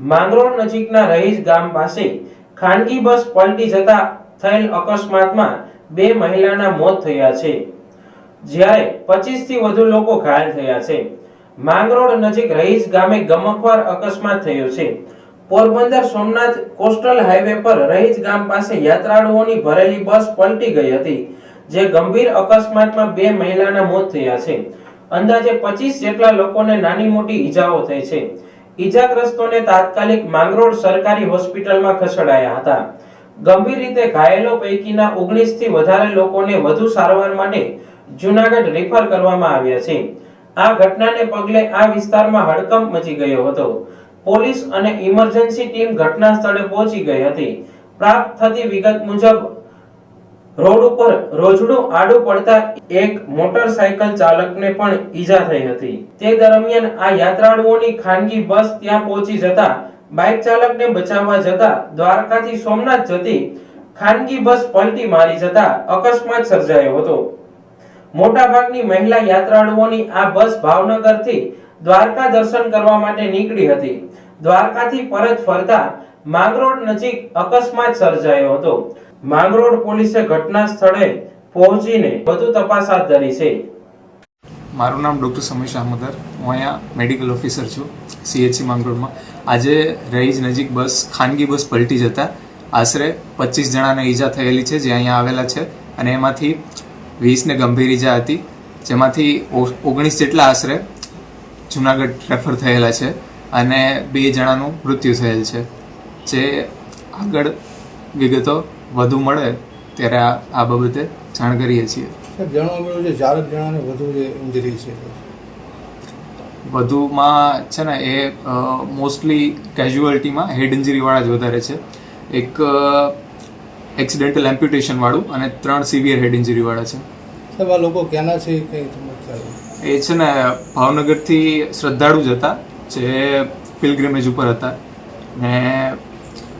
માંગરોળ નજીકના રહીજ ગામ પાસે ખાનગી બસ પલટી જતા થયેલ અકસ્માતમાં બે મહિલાના મોત થયા છે, જ્યારે 25 થી વધુ લોકો ઘાયલ થયા છે. માંગરોળ નજીક રહીજ ગામે ગમખ્વાર અકસ્માત થયો છે. પોરબંદર સોમનાથ કોસ્ટલ હાઈવે પર રહીજ ગામ પાસે યાત્રાળુઓની ભરેલી બસ પલટી ગઈ હતી, જે ગંભીર અકસ્માતમાં બે મહિલાના મોત થયા છે. અંદાજે 25 જેટલા લોકોને નાની મોટી ઈજાઓ થઈ છે. ઈજાગ્રસ્તોને તાત્કાલિક માંગરોળ સરકારી હોસ્પિટલમાં ખસેડાયા હતા. ગંભીર રીતે ઘાયલો પૈકીના 19 થી વધારે લોકોને વધુ સારવાર માટે જૂનાગઢ રેફર કરવામાં આવ્યા છે. આ ઘટનાને પગલે આ વિસ્તારમાં હડકંપ મચી ગયો હતો. પોલીસ અને ઇમરજન્સી ટીમ ઘટના સ્થળે પહોંચી ગઈ હતી. પ્રાપ્ત થતી વિગત મુજબ રોડ ઉપર રોજડું આડું પડતા એક મોટરસાયકલ ચાલકને પણ ઈજા થઈ હતી. તે દરમિયાન આ યાત્રાળુઓની ખાનગી બસ ત્યાં પહોંચી જતા બાઇક ચાલકને બચાવવા જતા દ્વારકાથી સોમનાથ જતી ખાનગી બસ પલટી મારી જતા અકસ્માત સર્જાયો હતો. મોટાભાગની મહિલા યાત્રાળુઓની આ બસ ભાવનગરથી દ્વારકા દર્શન કરવા માટે નીકળી હતી. દ્વારકાથી પરત ફરતા માંગરોળ નજીક અકસ્માત સર્જાયો હતો. માંગરોળ પોલીસે ઘટના સ્થળે પહોંચીને વધુ તપાસ હાથ ધરી છે. મારું નામ ડૉક્ટર સમીર શામોદર. હું અહીંયા મેડિકલ ઓફિસર છું CHC માંગરોળમાં. આજે રહીજ નજીક બસ ખાનગી બસ પલટી જતા આશરે 25 જણાને ઈજા થયેલી છે, જે અહીંયા આવેલા છે, અને એમાંથી 20ને ગંભીર ઈજા હતી, જેમાંથી 19 જેટલા આશરે જૂનાગઢ રેફર થયેલા છે અને 2 જણાનું મૃત્યુ થયેલ છે. જે આગળ વિગતો વધુ મળે ત્યારે આ બાબતે જાણ કરીએ છીએ. જાણવા મળ્યું છે 4 જણાને વધુ જે ઇન્જરી છે. વધુમાં છે ને એ મોસ્ટલી કેઝ્યુઅલ્ટીમાં હેડ ઇન્જરીવાળા જ વધારે છે. એક એક્સિડેન્ટલ એમ્પ્યુટેશન વાળું અને 3 સિવિયર હેડ ઇન્જરીવાળા છે. સાહેબ, આ લોકો ક્યાંના છે? કઈ સમસ્યા એ છે ને ભાવનગરથી શ્રદ્ધાળુ જ હતા, જે પિલગ્રિમેજ ઉપર હતા, ને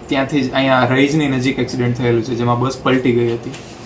ત્યાંથી જ અહીંયા રહીજની નજીક એક્સિડન્ટ થયેલું છે, જેમાં બસ પલટી ગઈ હતી.